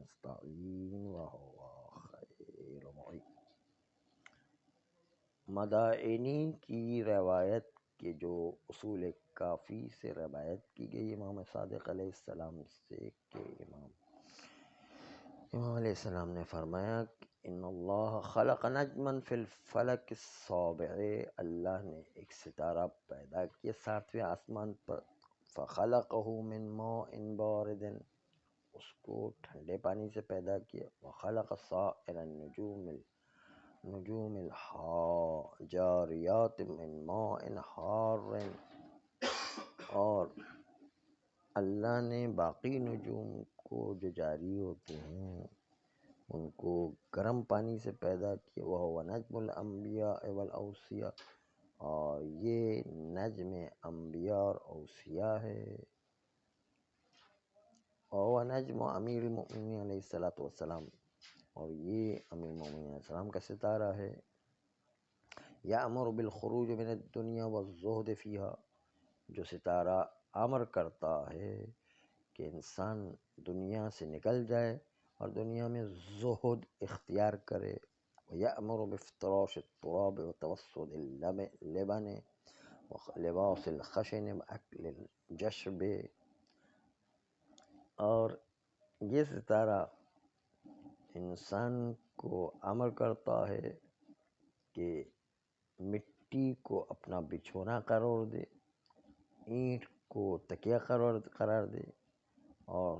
نستعين وهو خير المعين۔ مدائنی کی روایت کے جو اصول کافی سے روایت کی گئی امام صادق علیہ السلام سے کہ امام علیہ السلام نے فرمایا کہ ان اللہ خلق نجما فی الفلک السابع، اللہ نے ایک ستارہ پیدا کیا 7ویں آسمان پر، فخلقہ من ماء بارد، اس کو ٹھنڈے پانی سے پیدا کیا، وخلق سائر النجوم الجاریات من ماء حار، اور اللہ نے باقی نجوم کو جو جاری ہوتے ہیں ان کو گرم پانی سے پیدا کیا، وَهُوَ نَجْمُ الْأَنْبِيَاءِ وَالْأَوْصِيَاءِ، اور یہ نجم انبیاء اور اوصیاء ہے، وَهُوَ نجم امیر المؤمنین علیہ الصلوۃ والسلام، اور یہ امیر المؤمنین علیہ السلام کا ستارہ ہے، یأمر بالخروج من الدنیا والزہد فیہا، جو ستارہ امر کرتا ہے کہ انسان دنیا سے نکل جائے اور دنیا میں زہد اختیار کرے، وَيَأْمُرُ بِافْتِرَاشِ التُّرَابِ وَتَوَسُّدِ اللَّبَنِ وَلِبَاسِ الْخَشَنِ وَأَكْلِ الْجَشْبِ، اور یہ ستارہ انسان کو امر کرتا ہے کہ مٹی کو اپنا بچھونا قرار دے، اینٹ کو تکیہ قرار دے، اور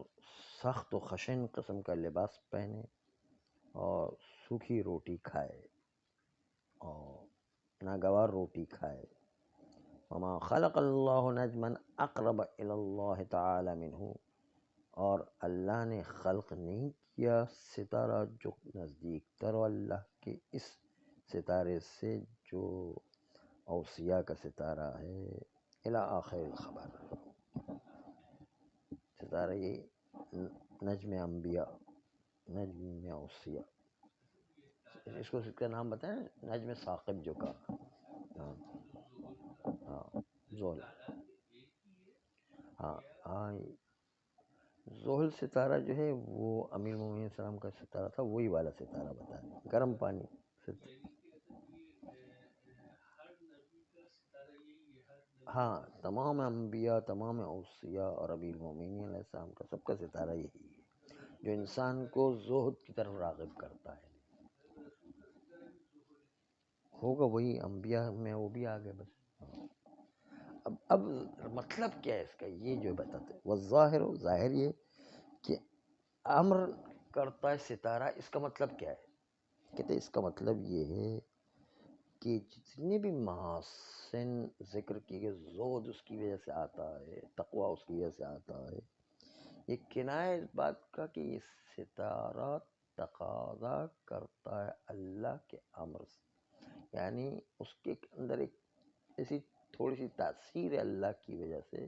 سخت و خشن قسم کا لباس پہنے اور سوکھی روٹی کھائے اور ناگوار روٹی کھائے۔ وما خلق اللہ نجما اقرب الی اللہ تعالی منہ، اور اللہ نے خلق نہیں کیا ستارہ جو نزدیک تر اللہ کے اس ستارے سے جو اوصیاء کا ستارہ ہے، الی آخر الخبر، ستارہ یہ نجم انبیاء، نجم اوصیاء، اس کو کا نام بتائیں، نجم ثاقب جو کا، ہاں زحل، ہاں زحل ستارہ جو ہے وہ امیر المومنین علیہ السلام کا ستارہ تھا، وہی والا ستارہ بتایا، گرم پانی ہاں تمام انبیاء، تمام اوصیاء اور امیر المومنین علیہ السلام کا سب کا ستارہ یہی ہے جو انسان کو زہد کی طرف راغب کرتا ہے، ہوگا وہی انبیاء میں وہ بھی آگے بس۔ اب مطلب کیا ہے اس کا، یہ جو بتاتے ہیں، والظاہر، ظاہر یہ کہ امر کرتا ہے ستارہ، اس کا مطلب کیا ہے؟ کہتے ہیں اس کا مطلب یہ ہے کہ جتنے بھی محاسن ذکر کی گئے، زہد اس کی وجہ سے آتا ہے، تقوی اس کی وجہ سے آتا ہے، یہ کنایہ اس بات کا کہ یہ ستارہ تقاضا کرتا ہے اللہ کے امر سے، یعنی اس کے اندر ایک ایسی تھوڑی سی تاثیر ہے اللہ کی وجہ سے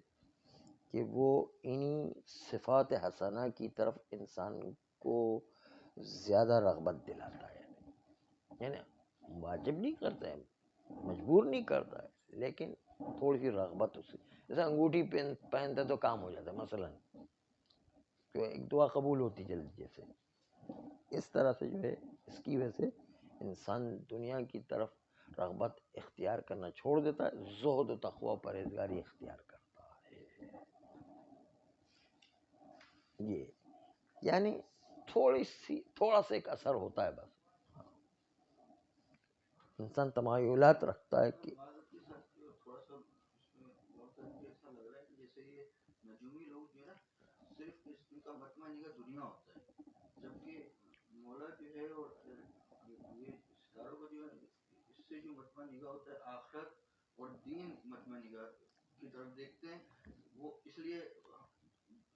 کہ وہ انہی صفات حسنہ کی طرف انسان کو زیادہ رغبت دلاتا ہے، یعنی واجب نہیں کرتا ہے، مجبور نہیں کرتا ہے، لیکن تھوڑی سی رغبت اس سے، جیسے انگوٹھی پہنتا تو کام ہو جاتا ہے، مثلا کہ ایک دعا قبول ہوتی جلدی، جیسے اس طرح سے جو ہے اس کی وجہ سے انسان دنیا کی طرف رغبت اختیار کرنا چھوڑ دیتا ہے، زہد و تقوی پرہیزگاری اختیار کرتا ہے، یہ یعنی تھوڑا سا ایک اثر ہوتا ہے بس، انسان تمایلات رکھتا ہے کہ نجومی لوگ جو ہے نا صرف ان کا مطمئن نگاہ دنیا ہوتا ہے، جبکہ مولا جو ہے اور یہ ستاروں کا جو ہے اس سے جو مطمئن نگاہ ہوتا ہے آخرت اور دین مطمئن نگاہ کی طرف دیکھتے ہیں، وہ اس لیے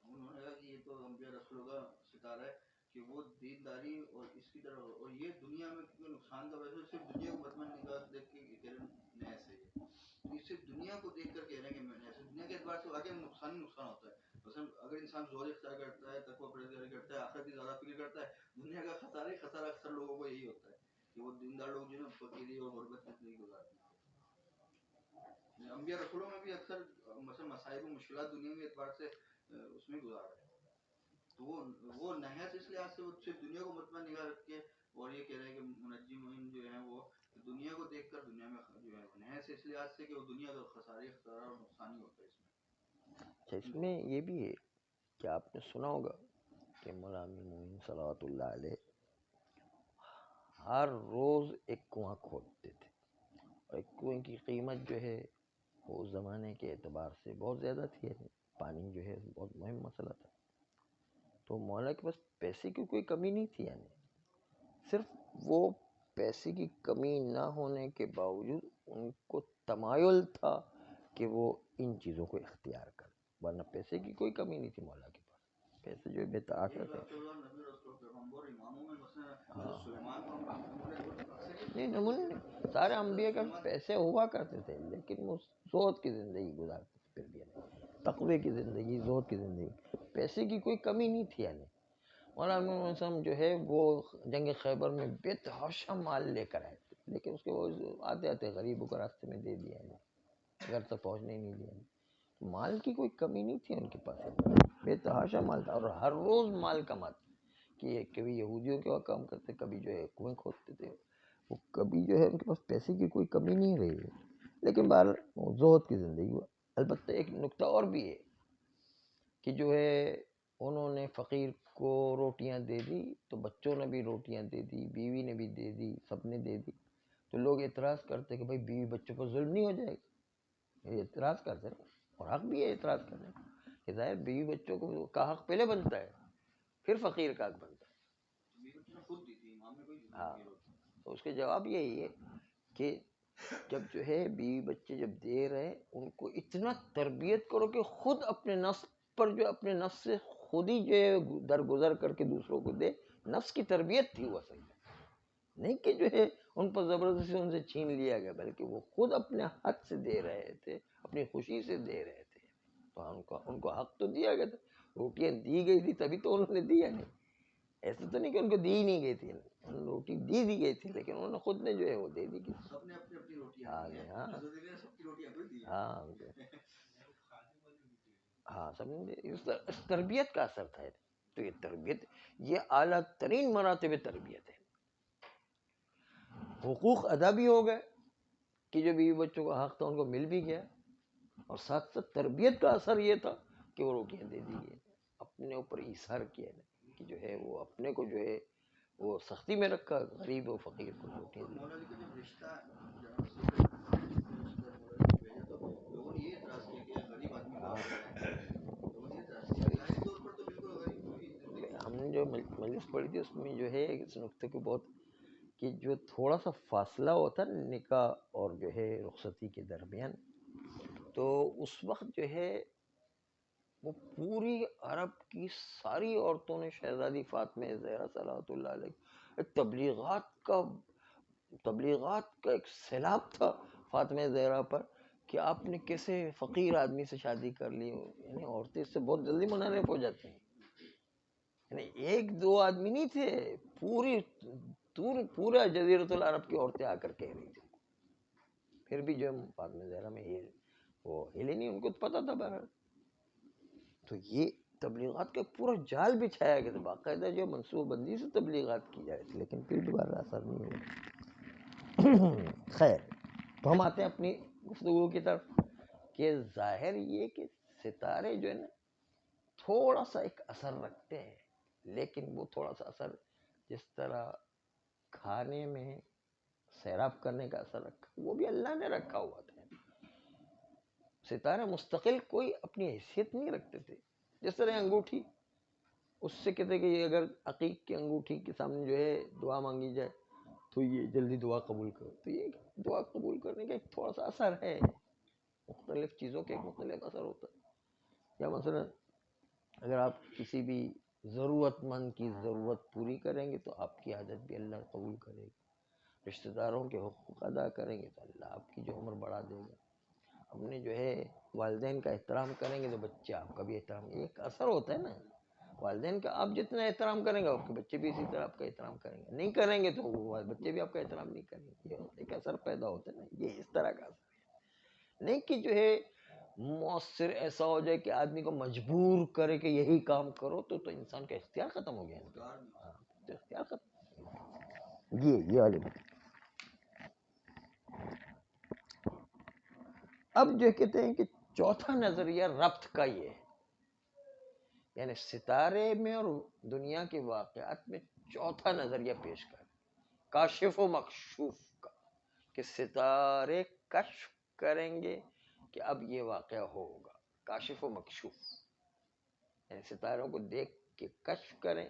انہوں نے کہا کہ یہ تو انبیاء رسولوں کا ستارہ ہے کہ وہ دینداری اور اس کی طرف، اور یہ دنیا میں کیونکہ نقصان کا وجہ صرف دنیا کو مطمئن نگاہ دیکھ کے کہہ رہے ہیں ایسے ہے، تو یہ صرف دنیا کو دیکھ کر کہہ رہے ہیں کہ میں نے ایسے، دنیا کے اعتبار سے واقعی نقصان ہی نقصان ہوتا ہے، مثلا اگر انسان زور اختیار کرتا ہے، تقوی پرہیزگاری کرتا ہے، آخرت کی زیادہ فکر کرتا ہے، دنیا کا خسارہ ہی خسارہ اکثر لوگوں کو یہی ہوتا ہے کہ وہ دیندار لوگ جو ہے فقیری اور غربت میں زندگی گزارتے ہیں، انبیاء رسولوں میں بھی اکثر مثلا مصائب و مشکلات دنیا کے اعتبار سے اس میں گزارا ہے، تو وہ نہایت اس لحاظ سے سے وہ صرف دنیا کو مطمئن نگاہ رکھ کے اور یہ کہہ رہے ہیں کہ منجمین جو ہیں وہ دنیا کو دیکھ کر دنیا میں جو ہے انہیں سے اس لحاظ سے کہ وہ دنیا کا خسارے خسارہ اور نقصان ہی ہوتا ہے اس میں. اچھا اس میں یہ بھی ہے کہ آپ نے سنا ہوگا کہ مولا امیر المومنین صلوات اللہ علیہ ہر روز ایک کنواں کھودتے تھے اور ایک کنویں کی قیمت جو ہے وہ اس زمانے کے اعتبار سے بہت زیادہ تھی، یعنی پانی جو ہے بہت مہم مسئلہ تھا. تو مولا کے پاس پیسے کی کوئی کمی نہیں تھی، یعنی صرف وہ پیسے کی کمی نہ ہونے کے باوجود ان کو تمایل تھا کہ وہ ان چیزوں کو اختیار کرے، ورنہ پیسے کی کوئی کمی نہیں تھی مولا کے پاس. پیسے جو بے تحاشا تھے. نہیں نمونے نہیں، سارے انبیاء کے پیسے ہوا کرتے تھے لیکن وہ زہد کی زندگی گزارتے تھے، پھر بھی تقوی کی زندگی، زہد کی زندگی. پیسے کی کوئی کمی نہیں تھی. یعنی مولانا وسلم جو ہے وہ جنگ خیبر میں بے تحاشا مال لے کر آئے تھے، لیکن اس کے وہ آتے آتے غریبوں کو راستے میں دے دیا، گھر تک پہنچنے نہیں دیا. مال کی کوئی کمی نہیں تھی ان کے پاس، بے تحاشا مال تھا اور ہر روز مال کماتے. کہ کبھی یہودیوں کے وہاں کام کرتے، کبھی جو ہے کنویں کھودتے تھے، وہ کبھی جو ہے ان کے پاس پیسے کی کوئی کمی نہیں رہی ہے. لیکن بہر زہد کی زندگی ہوا. البتہ ایک نکتہ اور بھی ہے کہ جو ہے انہوں نے فقیر کو روٹیاں دے دی تو بچوں نے بھی روٹیاں دے دی، بیوی نے بھی دے دی، سب نے دے دی. تو لوگ اعتراض کرتے کہ بھائی بیوی بچوں پر ظلم نہیں ہو جائے گا، یہ اعتراض کرتے ہیں اور حق بھی ہے اعتراض کرنے کہ ظاہر بیوی بچوں کو کا حق پہلے بنتا ہے پھر فقیر کا حق بنتا ہے. ہاں تو اس کے جواب یہی ہے کہ جب جو ہے بیوی بچے جب دے رہے ان کو اتنا تربیت کرو کہ خود اپنے نفس پر جو اپنے نفس سے خود ہی جو ہے درگزر کر کے دوسروں کو دے. نفس کی تربیت تھی وہ اصل میں، نہیں کہ جو ہے ان پر زبردستی ان سے چھین لیا گیا، بلکہ وہ خود اپنے حق سے دے رہے تھے، اپنی خوشی سے دے رہے تھے. تو ان کو حق تو دیا گیا تھا، روٹیاں دی گئی تھی تبھی تو انہوں نے دیا. نہیں ایسا تو نہیں کہ ان کو دی نہیں گئی تھی، روٹی دی گئی تھی لیکن انہوں نے خود نے جو ہے وہ دے دی. ہاں سب نے اس تربیت کا اثر تھا. تو یہ تربیت یہ اعلیٰ ترین مراتب تربیت ہے. حقوق ادا بھی ہو گئے کہ جو بیوی بچوں کا حق تھا ان کو مل بھی گیا، اور ساتھ ساتھ تربیت کا اثر یہ تھا کہ وہ روٹیاں دے دی گئی. اپنے اوپر ایثار کیا کہ جو ہے وہ اپنے کو جو ہے وہ سختی میں رکھا، غریب و فقیر کو روٹیاں دی. ہم نے جو مجلس پڑھی تھی اس میں جو ہے اس نقطے کو بہت کہ جو تھوڑا سا فاصلہ ہوتا ہے نکاح اور جو ہے رخصتی کے درمیان، تو اس وقت جو ہے وہ پوری عرب کی ساری عورتوں نے شہزادی فاطمہ زہرا صلوات اللہ علیہ تبلیغات کا ایک سیلاب تھا فاطمہ زہرا پر کہ آپ نے کیسے فقیر آدمی سے شادی کر لی. یعنی عورتیں اس سے بہت جلدی منحرف ہو جاتی ہیں. یعنی ایک دو آدمی نہیں تھے، پورا جزیرۃ العرب کی عورتیں آ کر کہہ رہی تھی. پھر بھی جو فاطمہ زہرا میں وہ ہلے نہیں، ان کو پتا تھا بہرحال. تو یہ تبلیغات کا پورا جال بچھایا گیا تھا، باقاعدہ جو منصوبہ بندی سے تبلیغات کی جائے تھی، لیکن پھر دوبارہ اثر نہیں ہوا. خیر تو ہم آتے ہیں اپنی گفتگو کی طرف کہ ظاہر یہ کہ ستارے جو ہے نا تھوڑا سا ایک اثر رکھتے ہیں، لیکن وہ تھوڑا سا اثر جس طرح کھانے میں سیراب کرنے کا اثر رکھا وہ بھی اللہ نے رکھا ہوا تھا. ستارے مستقل کوئی اپنی حیثیت نہیں رکھتے تھے. جس طرح انگوٹھی اس سے کہتے کہ یہ اگر عقیق کی انگوٹھی کے سامنے جو ہے دعا مانگی جائے تو یہ جلدی دعا قبول کرو. تو یہ دعا قبول کرنے کا ایک تھوڑا سا اثر ہے، مختلف چیزوں کے ایک مختلف اثر ہوتا ہے. یا مثلا اگر آپ کسی بھی ضرورت مند کی ضرورت پوری کریں گے تو آپ کی حاجت بھی اللہ قبول کرے گا. رشتہ داروں کے حقوق ادا کریں گے تو اللہ آپ کی جو عمر بڑھا دے گا. ہم نے جو ہے والدین کا احترام کریں گے تو بچے آپ کا بھی احترام، ایک اثر ہوتا ہے نا والدین کا. آپ جتنا احترام کریں گے آپ کے بچے بھی اسی طرح آپ کا احترام کریں گے، نہیں کریں گے تو وہ بچے بھی آپ کا احترام نہیں کریں گے. یہ ایک اثر پیدا ہوتا ہے نا، یہ اس طرح کا اثر ہے. نہیں کہ جو ہے مؤثر ایسا ہو جائے کہ آدمی کو مجبور کرے کہ یہی کام کرو، تو انسان کا اختیار ختم ہو گیا نا۔ ہاں، تو اختیار ختم، یہ والی بات۔ اب جو کہتے ہیں کہ چوتھا نظریہ ربط کا یہ ہے، یعنی ستارے میں اور دنیا کے واقعات میں چوتھا نظریہ پیش کر، کاشف و مکشوف کا، کہ ستارے کشف کریں گے کہ اب یہ واقعہ ہوگا، کاشف و مکشوف، یعنی ستاروں کو دیکھ کے کشف کریں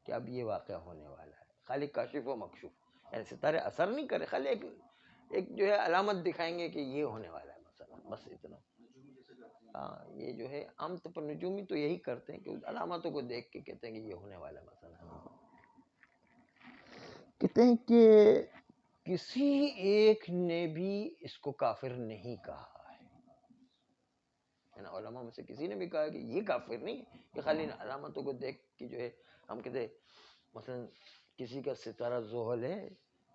کہ اب یہ واقعہ ہونے والا ہے، خالی کاشف و مکشوف، یعنی ستارے اثر نہیں کرے، خالی ایک جو ہے علامت دکھائیں گے کہ یہ ہونے والا ہے مثلا، بس اتنا۔ ہاں، یہ جو ہے عام طور پر نجومی تو یہی کرتے ہیں کہ علامتوں کو دیکھ کے کہتے ہیں کہ یہ ہونے والا ہے مثلا۔ کہتے ہیں کہ کسی ایک نے بھی اس کو کافر نہیں کہا ہے، علماء میں سے کسی نے بھی کہا کہ یہ کافر نہیں کہ خالی ان علامتوں کو دیکھ کے جو ہے ہم کہتے ہیں مثلا کسی کا ستارہ زحل ہے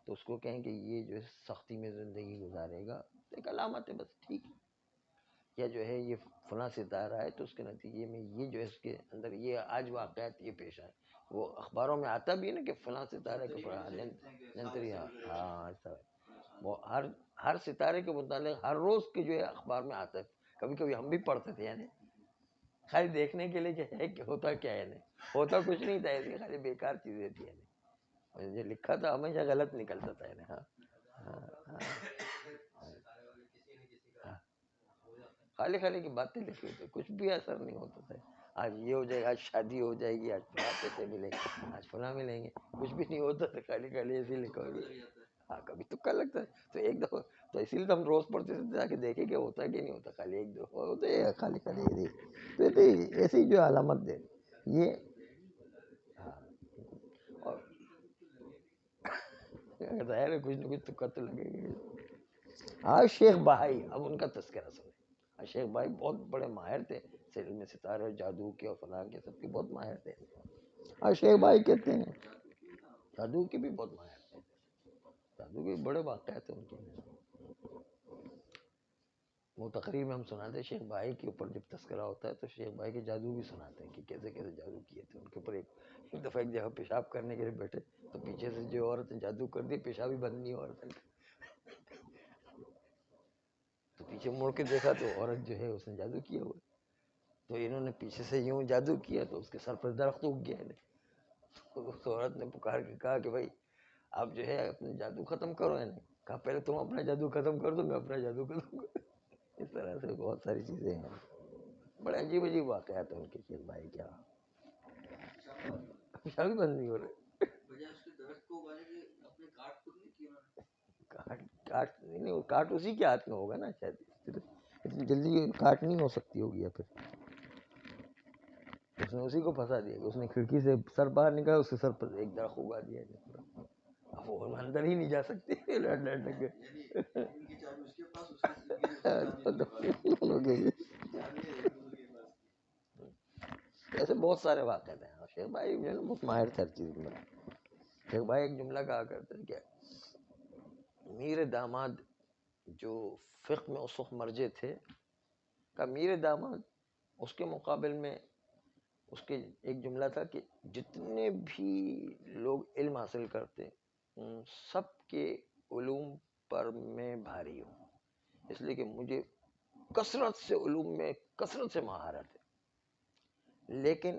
تو اس کو کہیں کہ یہ جو ہے سختی میں زندگی گزارے گا، ایک علامت ہے بس، ٹھیک ہے، یا جو ہے یہ فلاں ستارہ ہے تو اس کے نتیجے میں یہ جو ہے اس کے اندر یہ آج واقعات یہ پیش آئے، وہ اخباروں میں آتا بھی ہے نا کہ فلاں ستارے کے نظریہ، ہاں ایسا وہ ہر ستارے کے متعلق ہر روز کے جو ہے اخبار میں آتا ہے، کبھی کبھی ہم بھی پڑھتے تھے، یعنی خالی دیکھنے کے لیے کہ ہے کہ ہوتا کیا ہے، ہوتا کچھ نہیں تھا، ایسی خالی بیکار چیزیں تھی، یعنی جو لکھا تھا ہمیشہ غلط نکلتا تھا، یعنی ہاں خالی کی باتیں لکھی ہوتی، کچھ بھی اثر نہیں ہوتا تھا، آج یہ ہو جائے گا، آج شادی ہو جائے گی، آج فلاں پیسے ملیں گے، آج فلاں ملیں گے، کچھ بھی نہیں ہوتا تھا، خالی ایسے لکھا ہوگا، ہاں کبھی تکا لگتا ہے تو ایک دفعہ، تو اسی لیے تو ہم روز پڑھتے تھے تاکہ دیکھیں کہ ہوتا ہے کہ نہیں ہوتا، خالی ایک دفعہ ہوتا ہے، خالی تو ایسی جو علامت دے یہ، ہاں، اور ظاہر ہے کچھ نہ کچھ تکا تو لگے گا۔ ہاں شیخ بہائی، اب ان کا تذکرہ سنیں، شیخ بھائی بہت بڑے ماہر تھے علم ستارے اور جادو کے اور فلاں کے، سب کے بہت ماہر تھے۔ شیخ بھائی کہتے ہیں جادو کے بھی بہت ماہر تھے، جادو کے بڑے واقعات ہیں ان کے، وہ تقریر میں ہم سناتے ہیں شیخ بھائی کے اوپر، جب تذکرہ ہوتا ہے تو شیخ بھائی کے جادو بھی سناتے ہیں کہ کیسے کیسے جادو کیے تھے ان کے اوپر۔ ایک دفعہ ایک جگہ پیشاب کرنے کے لیے بیٹھے تو پیچھے سے جو عورت نے جادو کر دی، پیشاب ہی بند نہیں ہو رہا تھا، تو پیچھے مڑ کے دیکھا تو عورت جو ہے اس نے جادو کیا ہوا، تو انہوں نے پیچھے سے یوں جادو کیا تو اس کے سر پر درخت اگ گیا، تو اس عورت نے پکار کے کہا کہ بھائی آپ جو ہے اپنا جادو ختم کرو، کہا پہلے تم اپنا جادو ختم کر دو، میں اپنا جادو ختم کر۔ اس طرح سے بہت ساری چیزیں ہیں، بڑے عجیب عجیب واقعات ہیں ان کے شیخ بھائی، کیا پیشاب بھی بند نہیں ہو رہے، کاٹ اسی کے ہاتھ میں ہوگا نا شاید، اتنی جلدی کاٹ نہیں ہو سکتی ہوگی، یا پھر اس نے اسی کو پھنسا دیا کہ اس نے کھڑکی سے سر باہر نکالا، اس کے سر پر ایک درخت اگا دیا، اب وہ اندر ہی نہیں جا سکتی، ایسے بہت سارے واقعات ہیں۔ شیخ بھائی جو ہے نا بہت ماہر تھے ہر چیز میں۔ شیخ بھائی ایک جملہ کہا کرتے تھے کہ میر داماد جو فقہ میں اس وقت مرجع تھے، کا میر داماد اس کے مقابل میں اس کے ایک جملہ تھا کہ جتنے بھی لوگ علم حاصل کرتے ان سب کے علوم پر میں بھاری ہوں، اس لیے کہ مجھے کثرت سے علوم میں کثرت سے مہارت ہے، لیکن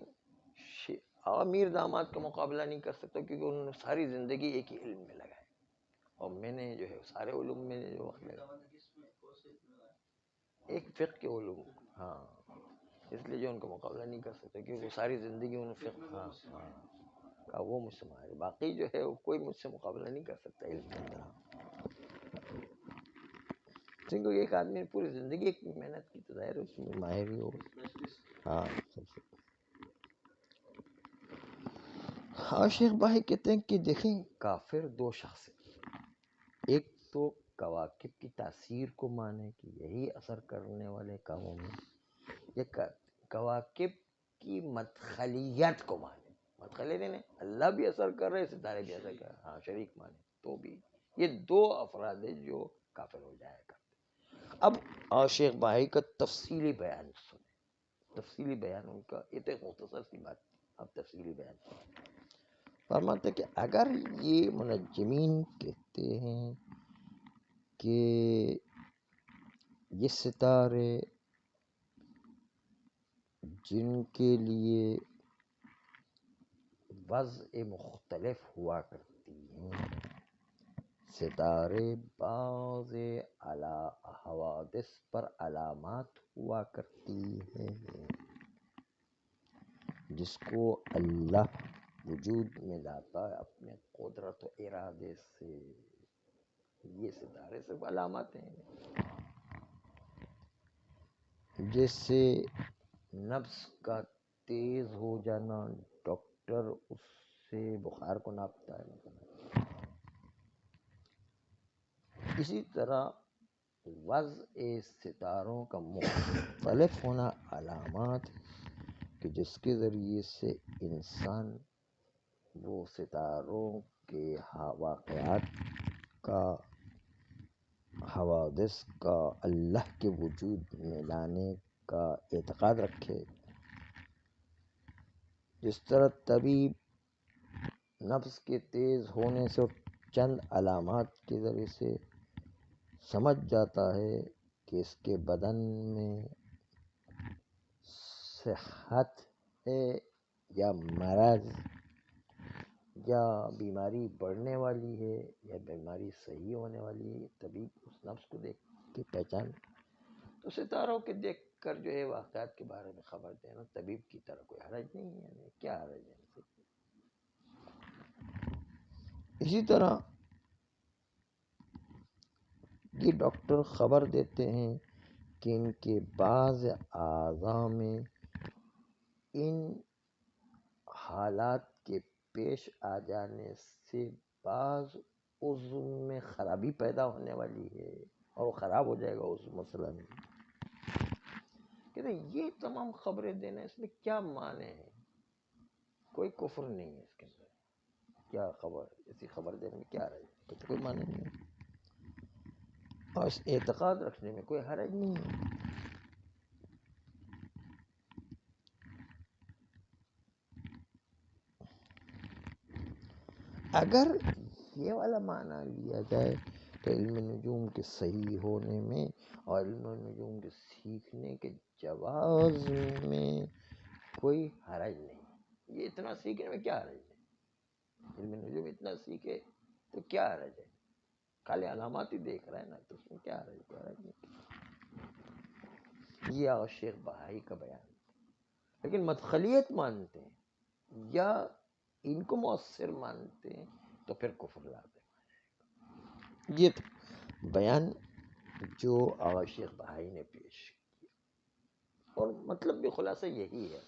امیر داماد کا مقابلہ نہیں کر سکتا کیونکہ انہوں نے ساری زندگی ایک ہی علم میں لگائی، اور میں نے جو ہے سارے علوم میں جو وقت لگا ایک فقہ کے علوم، ہاں، اس لیے جو ان کا مقابلہ نہیں کر سکتا کیونکہ وہ ساری زندگی انہوں نے فقہ، ہاں کہا وہ مجھ سے ماہر ہے، باقی جو ہے کوئی مجھ سے مقابلہ نہیں کر سکتا علم کے اندر، کیونکہ ایک آدمی نے پوری زندگی ایک محنت کی تو ظاہر ہے اس میں ماہر ہی ہوگا، ہاں سب سے۔ ہاں شیخ بھائی کہتے ہیں کہ دیکھیں کافر دو شخص ہیں، ایک تو کواکب کی تاثیر کو مانے کہ یہی اثر کرنے والے کاموں میں، یا کواکب کی مدخلیت کو مانے، مدخلیت نہیں، اللہ بھی اثر کر رہے، ستارے بھی اثر کر رہے، ہاں شریک مانے، تو بھی یہ دو افراد ہیں جو کافر ہو جایا کرتے۔ اب شیخ بھائی کا تفصیلی بیان سنیں، تفصیلی بیان ان کا، یہ تو ایک مختصر سی بات تھی، اب تفصیلی بیان فرماتے کہ اگر یہ منجمین کہتے ہیں کہ یہ ستارے جن کے لیے وضع مختلف ہوا کرتی ہیں، ستارے بعض حوادث پر علامات ہوا کرتی ہیں جس کو اللہ وجود میں لاتا ہے اپنے قدرت و ارادے سے، یہ ستارے صرف علامات ہیں۔ جیسے نبض کا تیز ہو جانا، ڈاکٹر اس سے بخار کو ناپتا ہے مثلا، اسی طرح وضع ستاروں کا مختلف ہونا علامات کہ جس کے ذریعے سے انسان وہ ستاروں کے واقعات کا، حوادث کا اللہ کے وجود میں لانے کا اعتقاد رکھے۔ جس طرح طبیب نبض کے تیز ہونے سے اور چند علامات کے ذریعے سے سمجھ جاتا ہے کہ اس کے بدن میں صحت ہے یا مرض، یا بیماری بڑھنے والی ہے یا بیماری صحیح ہونے والی ہے، طبیب اس نبض کو دیکھ کے پہچان، تو ستاروں کے دیکھ کر جو ہے واقعات کے بارے میں خبر دینا طبیب کی طرح کوئی حرج نہیں ہے، یعنی کیا حرج ہے؟ اسی طرح یہ ڈاکٹر خبر دیتے ہیں کہ ان کے بعض اعضاء میں ان حالات کے پیش آ جانے سے بعض عضو میں خرابی پیدا ہونے والی ہے اور وہ خراب ہو جائے گا عضو مثلاً۔ کہتے ہیں یہ تمام خبریں دینا اس میں کیا معنی ہے؟ کوئی کفر نہیں ہے اس کے اندر، کیا خبر، ایسی خبر دینے میں کیا رہے؟ کہتے کوئی معنی نہیں ہے اور اس اعتقاد رکھنے میں کوئی حرج نہیں ہے۔ اگر یہ والا معنی لیا جائے تو علم نجوم کے صحیح ہونے میں اور علم نجوم کے سیکھنے کے جواز میں کوئی حرج نہیں، یہ اتنا سیکھنے میں کیا حرج ہے؟ علم نجوم اتنا سیکھے تو کیا حرج ہے؟ خالی علامات ہی دیکھ رہا ہے نا، تو اس میں کیا حرج ہے؟ کوئی حرج نہیں۔ یہ شیخ بہائی کا بیان، لیکن مدخلیت مانتے ہیں یا ان کو مؤثر مانتے ہیں تو پھر کفر لازم ہے۔ یہ بیان جو آغا شیخ بہائی نے پیش کیا، اور مطلب بھی خلاصہ یہی ہے،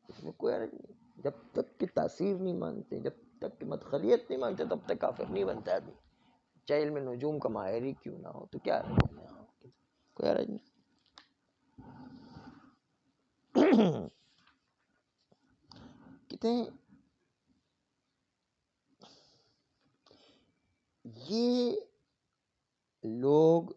اس میں کوئی حرج نہیں، جب تک کہ تاثیر نہیں مانتے، جب تک کہ مدخلیت نہیں مانتے تب تک کافر نہیں بنتا آدمی، چاہے علم نجوم کا ماہر ہی کیوں نہ ہو، تو کیا حرج ہے؟ کوئی حرج نہیں۔ کہتے ہیں یہ لوگ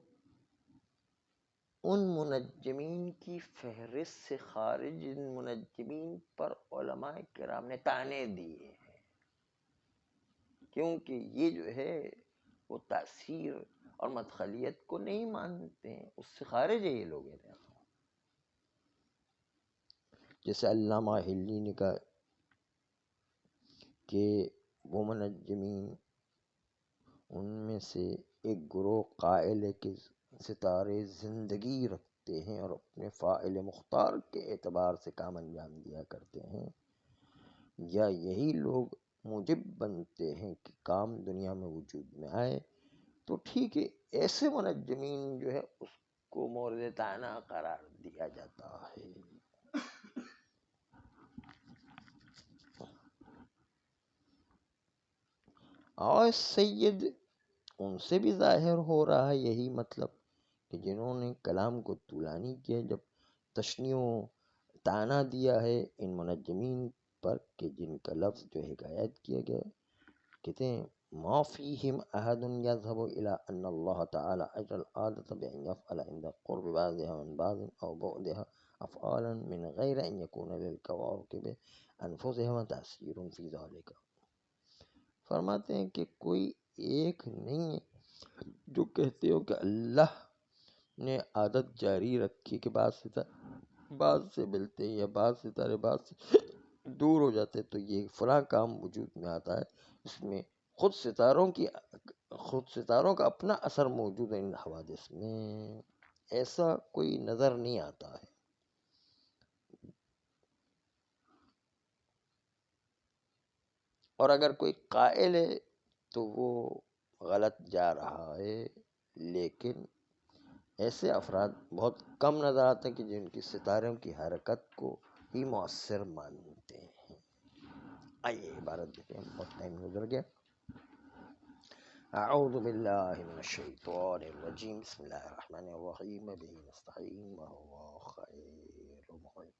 ان منجمین کی فہرست سے خارج، ان منجمین پر علماء کرام نے طعنے دیے ہیں، کیونکہ یہ جو ہے وہ تاثیر اور مدخلیت کو نہیں مانتے ہیں، اس سے خارج ہے یہ لوگ۔ جیسے علامہ حلی نے کہا کہ وہ منجمین ان میں سے ایک گروہ قائل ہے کہ ستارے زندگی رکھتے ہیں اور اپنے فاعل مختار کے اعتبار سے کام انجام دیا کرتے ہیں، یا یہی لوگ موجب بنتے ہیں کہ کام دنیا میں وجود میں آئے، تو ٹھیک ہے، ایسے منجمین جو ہے اس کو مورد طعنہ قرار دیا جاتا ہے۔ اور سید ان سے بھی ظاہر ہو رہا ہے یہی مطلب کہ جنہوں نے کلام کو طولانی کیا، جب تشنیع طعنہ دیا ہے ان منجمین پر کہ جن کا لفظ جو حکایت کیا گیا، کہتے ہیں ما فيهم أحد يذهب إلى أن الله تعالى أجرى العادة بأن يفعل عند قرب بعضها من بعض أو بعدها أفعالا من غير أن يكون للكواكب أنفسهم تأثير في ذلك. فرماتے ہیں کہ کوئی ایک نہیں ہے جو کہتے ہو کہ اللہ نے عادت جاری رکھی کہ بعض سے ملتے ہیں یا بعض ستارے بعض سے دور ہو جاتے، تو یہ فلاں کام وجود میں آتا ہے، اس میں خود ستاروں کا اپنا اثر موجود ہے ان حوادث میں، ایسا کوئی نظر نہیں آتا ہے۔ اور اگر کوئی قائل ہے تو وہ غلط جا رہا ہے، لیکن ایسے افراد بہت کم نظر آتے ہیں کہ جن کی ستاروں کی حرکت کو ہی مؤثر مانتے ہیں۔ آئیے عبارت دیتے ہیں، بہت ٹائم گزر گیا۔ اعوذ باللہ من الشیطان الرجیم، بسم اللہ الرحمن الرحیم، بہ نستعین وهو خیر معین۔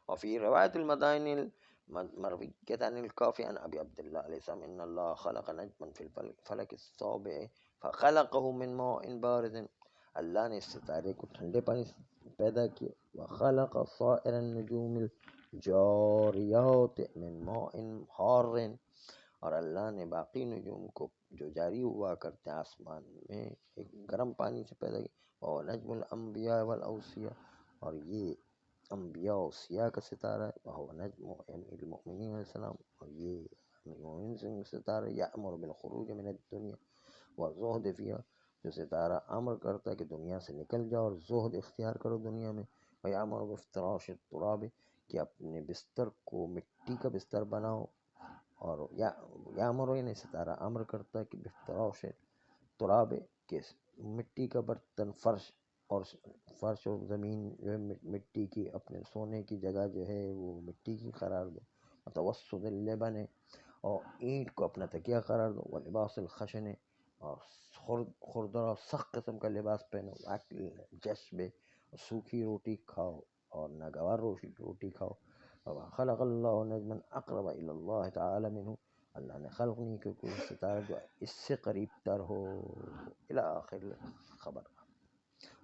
وفي رواية المدائن المروية عن الكافي عن أبي عبد الله عليه السلام إن الله خلق نجما في الفلك السابع فخلقه من ماء بارد، اللہ نے ستارے کو ٹھنڈے پانی سے پیدا کیا، وخلق سائر النجوم الجاریات من ماء حار، اور اللہ نے باقی نجوم کو جو جاری ہوا کرتے ہیں آسمان میں ایک گرم پانی سے پیدا کیا، وہ نجم الانبیاء والاوصیاء، اور یہ انبیاء و اوصیاء کا ستارہ ہے، وہ نجم امیر المؤمنین علیہ السلام، اور یہ امیر المؤمنین کا ستارہ، یأمر بالخروج من الدنیا والزہد فیہا، جو ستارہ امر کرتا ہے کہ دنیا سے نکل جاؤ اور زہد اختیار کرو دنیا میں، ویأمر بافتراش التراب، کہ اپنے بستر کو مٹی کا بستر بناؤ، اور یامر یعنی ستارہ امر کرتا ہے کہ بافتراش تراب، کہ مٹی کا برتن فرش اور زمین جو ہے مٹی کی، اپنے سونے کی جگہ جو ہے وہ مٹی کی قرار دو، متوسط اللبن، اور اینٹ کو اپنا تکیہ قرار دو، ولباس الخشن، اور خوردر اور سخت قسم کا لباس پہنو، اکل جشب، سوکھی روٹی کھاؤ اور ناگوار روٹی کھاؤ، خلق اللہ نجما اقرب الی اللہ تعالی منہ، اللہ نے خلق نہیں کہ کوئی ستارہ جو اس سے قریب تر ہو، الی آخر خبر۔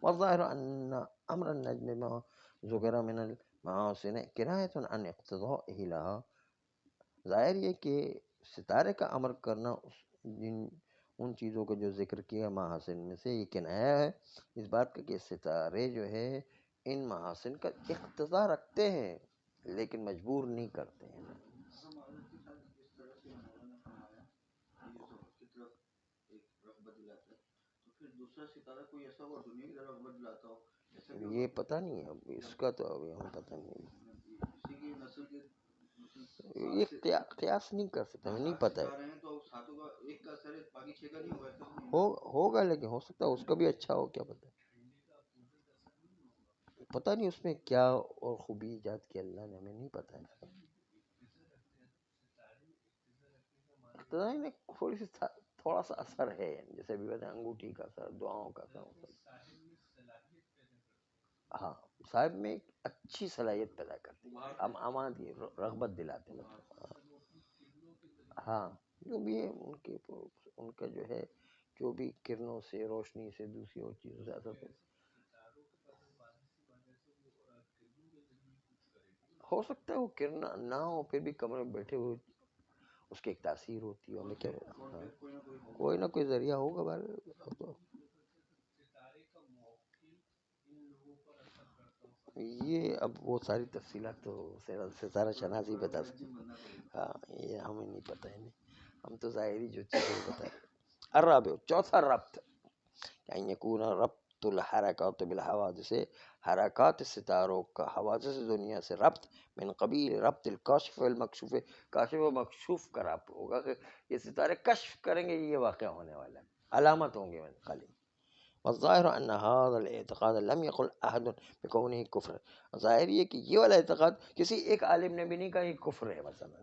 والظاہر ان امر النجم ما ذکر من المحاسن کنایۃ عن اقتضائہ لها، ظاہر یہ کہ ستارے کا امر کرنا ان چیزوں کا جو ذکر کیا محاسن میں سے، یہ کنایا ہے اس بات کا کہ ستارے جو ہے ان محاسن کا اقتضا رکھتے ہیں لیکن مجبور نہیں کرتے ہیں۔ ہمارے کے ساتھ اس طرح سے مولانا نے فرمایا کہ جو سفر کی طرف ایک رغبت دلاتا ہے، تو پھر دوسرا ستارہ کوئی ایسا ہوا دنیا کی طرف رغبت دلاتا ہو، ایسا بھی یہ ہوگا؟ پتہ نہیں ہے اب اس کا، تو ابھی ہم پتہ نہیں، اسی کی نسل کے یہ قیاس نہیں کر سکتے، ہمیں نہیں پتہ ستارے ہے، ہیں تو ساتوں کا ایک کا اثر ہے باقی 6 کا نہیں ہوگا، ایسا تو نہیں ہوگا لیکن ہو سکتا ہے اس کا بھی اچھا ہو، کیا پتہ، پتہ نہیں اس میں کیا اور خوبی ایجاد کی اللہ نے، ہمیں نہیں پتہ ہے، اقتدائی میں تھوڑا سا اثر ہے، جیسے بھی بتائیں انگوٹھی کا اثر، دعاؤں کا اثر، ہاں صاحب میں ایک اچھی صلاحیت پیدا کرتے ہیں، امانت کی رغبت دلاتے ہیں، ہاں جو بھی ہے ان کا جو ہے جو بھی کرنوں سے، روشنی سے، دوسری اور چیزوں سے اثر ہو سکتا ہے، وہ کرنا نہ ہو پھر بھی کمرے میں بیٹھے ہوئے اس کی ایک تاثیر ہوتی ہے، ہمیں کیا، کوئی نہ کوئی ذریعہ ہوگا بہرحال، یہ اب وہ ساری تفصیلات تو ستارہ شناسی بتا سکتے، ہاں یہ ہمیں نہیں پتہ ہے، ہم تو ظاہری جو چیزیں بتائیں۔ الرابع، چوتھا ربط، کہ یکون ربط الحرکات بالحوادث، حرکات ستاروں کا حوادث دنیا سے ربط، من قبیل ربط الکاشف والمکشوف، کاشف و مکشوف کا ربط ہوگا کہ یہ ستارے کشف کریں گے یہ واقعہ ہونے والا ہے، علامت ہوں گے خالی۔ والظاہر ان هذا الاعتقاد لم يقل احد بكونه كفر، ظاہر یہ کہ یہ والا اعتقاد کسی ایک عالم نے بھی نہیں کہا یہ کفر ہے مثلا۔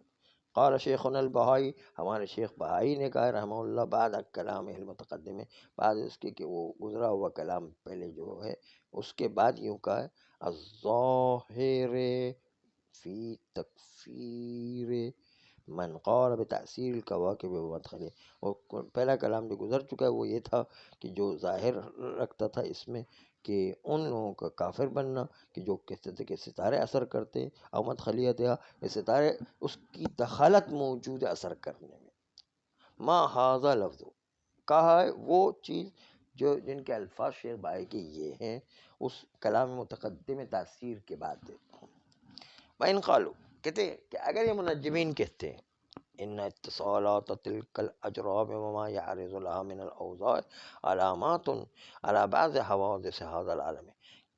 قال شیخنا البہائی، ہمارے شیخ بہائی نے کہا رحمہ اللہ، بعد کلام المتقدم، بعد اس کے کہ وہ گزرا ہوا کلام پہلے جو ہے اس کے بعد یوں کہا ہے، الظاہر فی تکفیر من قال بتأثیر الکواکب ومدخلی، اور پہلا کلام جو گزر چکا ہے وہ یہ تھا کہ جو ظاہر رکھتا تھا اس میں کہ ان لوگوں کا کافر بننا کہ جو کہتے تھے کہ ستارے اثر کرتے، او مدخلیت یہ ستارے اس کی دخالت موجود ہے اثر کرنے میں. ما ھذا لفظ کہا ہے وہ چیز جو جن کے الفاظ شیخ بھائی کے یہ ہیں اس کلام متقدم تاثیر کے بعد. وَإِنْ قالوا کہتے ہیں کہ اگر یہ منجمین کہتے ہیں ان اتصالات تلك الاجرام وما يعرض لها من الاوضاع علامات على بعض حوادث هذا العالم،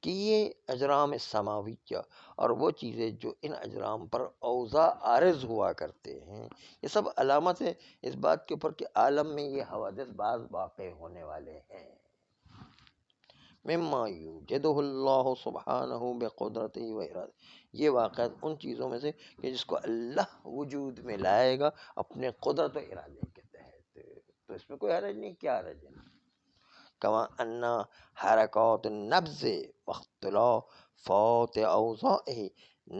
کہ یہ اجرام سماویہ اور وہ چیزیں جو ان اجرام پر اوضاع عارض ہوا کرتے ہیں یہ سب علامت ہے اس بات کے اوپر کہ عالم میں یہ حوادث بعض واقع ہونے والے ہیں. مما یوجدہ اللہ سبحانہ بقدرتہ و ارادہ، یہ واقعات ان چیزوں میں سے کہ جس کو اللہ وجود میں لائے گا اپنے قدرت و ارادے کے تحت، تو اس میں کوئی حرج نہیں. کیا حرج ہے؟ کما ان حرکات النبض واختلافات اوضاعہ،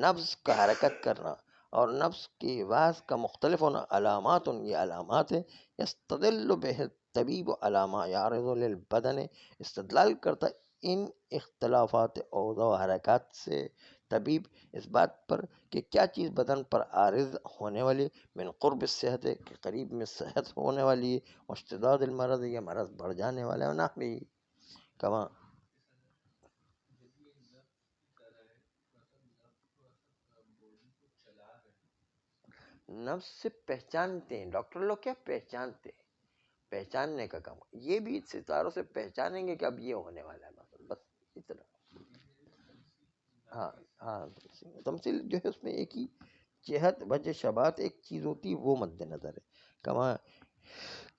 نبض کا حرکت کرنا اور نفس کی واس کا مختلف ہونا علامات، یہ علامات ہیں. یستدل بہ طبیب علامہ یعرض للبدن، استدلال کرتا ان اختلافات اوضاع و حرکات سے طبیب اس بات پر کہ کیا چیز بدن پر عارض ہونے والی، من قرب الصحت کہ قریب میں صحت ہونے والی ہے، واشتداد المرض یا مرض بڑھ جانے والا ہے، نحوی کما نفس سے پہچانتے ہیں. ڈاکٹر لوگ کیا پہچانتے ہیں، پہچاننے کا کام. یہ بھی ستاروں سے پہچانیں گے کہ اب یہ ہونے والا ہے مثلا، بس اتنا. ہاں ہاں، تمثیل جو ہے اس میں ایک ہی جہت وجہ شبات ایک چیز ہوتی ہے وہ مد نظر ہے. کما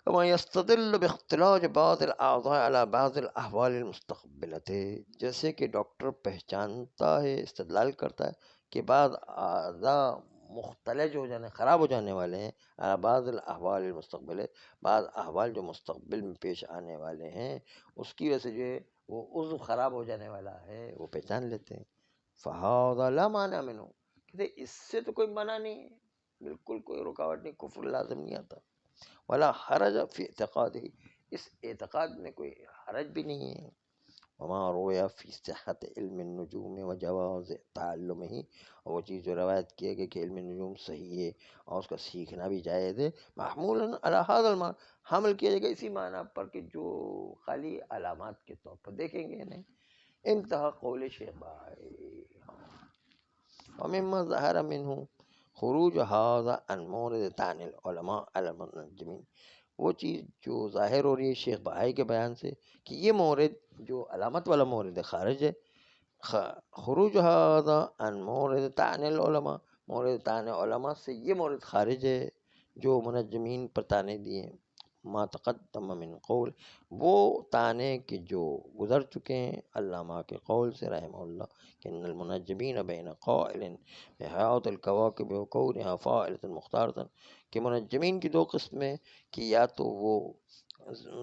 کما یستدل باختلاج بعض الاعضاء على بعض الاحوال المستقبلۃ، جیسے کہ ڈاکٹر پہچانتا ہے استدلال کرتا ہے کہ بعض اعضاء مختلج ہو جانے خراب ہو جانے والے ہیں، على بعض الاحوال المستقبلہ بعض احوال جو مستقبل میں پیش آنے والے ہیں اس کی وجہ سے جو ہے وہ عضو خراب ہو جانے والا ہے وہ پہچان لیتے ہیں. فہذا لا مانع منہ، کہتے اس سے تو کوئی منع نہیں ہے، بالکل کوئی رکاوٹ نہیں، کفر لازم نہیں آتا. ولا حرج فی اعتقاد، اس اعتقاد میں کوئی حرج بھی نہیں ہے. وما رویا فی صحت علم النجوم و جواز تعلمہ، اور وہ چیز جو روایت کیے گئے کہ علم نجوم صحیح ہے اور اس کا سیکھنا بھی جائز ہے، محمول علی ھذا المعنی، حمل کیا جائے گا اسی معنی پر کہ جو خالی علامات کے طور پر دیکھیں گے نہیں. انتہا قول شیخ بھائی. ومما ظہر منہ خروج ھذا عن مورد طعن العلماء علی المنجمین، وہ چیز جو ظاہر ہو رہی ہے شیخ بہائی کے بیان سے کہ یہ مورد جو علامت والا مورد خارج ہے. خروج ھذا عن مورد طعن العلماء، مورد طعن علماء سے یہ مورد خارج ہے جو منجمین پر طعنے دیے. ما تقدم من قول، وہ طعنے کہ جو گزر چکے ہیں علامہ کے قول سے رحمہ اللہ کہ ان المنجمین بین قائل بحیات الکواکب وکونها فاعلۃ مختارۃ، کہ منجمین کی دو قسمیں کہ یا تو وہ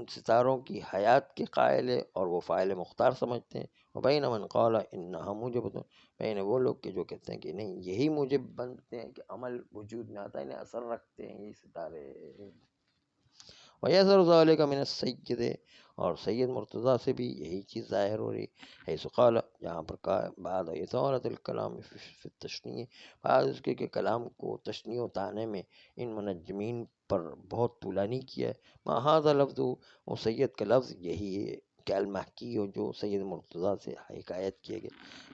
ستاروں کی حیات کے قائل ہے اور وہ فاعل مختار سمجھتے ہیں، وبین من قال انہا موجبۃ، بین وہ لوگ کہ جو کہتے ہیں کہ نہیں یہی موجب بنتے ہیں کہ عمل وجود میں آتا ہے، انہیں اثر رکھتے ہیں یہ ستارے. وَيَظْهَرُ ذَلِكَ مِنَ السَّيِّدِ، اور سید مرتضیٰ سے بھی یہی چیز ظاہر ہو رہی ہے. حیث قال، جہاں پر کہا بعد اطالۃ الکلام فی التشنیع، بعد اس کے کہ کلام کو تشنیع و طعنے میں ان منجمین پر بہت طولانی کیا ہے. ما ھذا لفظ، وہ سید کا لفظ یہی ہے کہ المحکی ہو جو سید مرتضیٰ سے حکایت کیے گئے.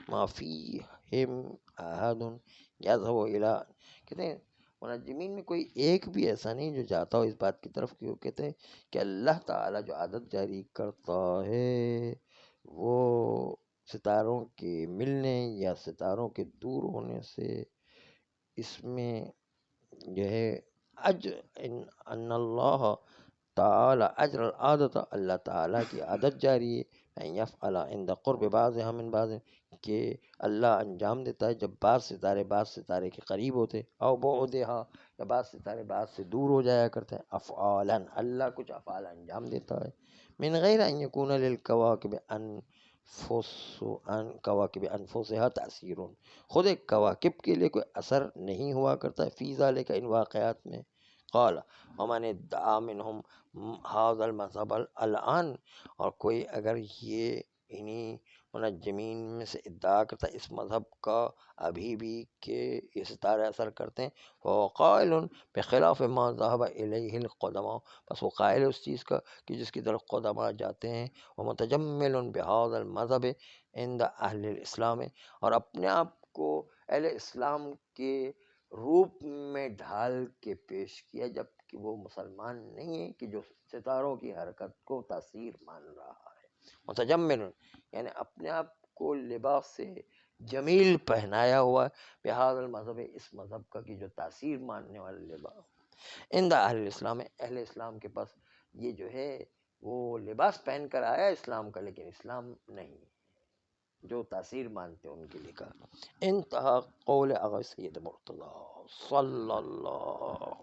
ما فیہم احد یذهب الی، کہتے ہیں منجمین میں کوئی ایک بھی ایسا نہیں جو جاتا ہو اس بات کی طرف کہ وہ کہتے ہیں کہ اللہ تعالیٰ جو عادت جاری کرتا ہے وہ ستاروں کے ملنے یا ستاروں کے دور ہونے سے اس میں جو ہے ان اللہ تعالی اجر العادت، اللہ تعالیٰ کی عادت جاری ہے ان یفعل عند قرب بعضها من بعض، کہ اللہ انجام دیتا ہے جب بعض ستارے کے قریب ہوتے، او بعدها، یا بعض ستارے بعض سے دور ہو جایا کرتے ہیں. افعالا، اللہ کچھ افعال انجام دیتا ہے. من غیر ان یکون للکواکب ان عن کواکب انفسها تأثیر، خود ایک کواکب کے لیے کوئی اثر نہیں ہوا کرتا فی ذالک ان واقعات میں. قال ومن ادعا منهم هذا المذهب الان، اور کوئی اگر یہ انہی منجمین میں سے ادعا کرتا ہے اس مذہب کا ابھی بھی کہ یہ ستارے اثر کرتے ہیں، وہ قائل بخلاف ما ذهب الیہ القدماء، بس وہ قائل ہے اس چیز کا کہ جس کی طرف قدماء جاتے ہیں، وہ متجمل بهذا المذهب عند اہل الاسلام، اور اپنے آپ کو اہل اسلام کے روپ میں ڈھال کے پیش کیا، جبکہ وہ مسلمان نہیں ہے کہ جو ستاروں کی حرکت کو تاثیر مان رہا ہے. متجمل یعنی اپنے آپ کو لباس سے جمیل پہنایا ہوا بہذا المذہب، اس مذہب کا کہ جو تاثیر ماننے والا لباس عند اہل اسلام، اہل اسلام کے پاس یہ جو ہے وہ لباس پہن کر آیا اسلام کا، لیکن اسلام نہیں، جو تاثیر مانتے ان کے لیے کہا. انتہا قول آغا سید مرتضی صلی اللہ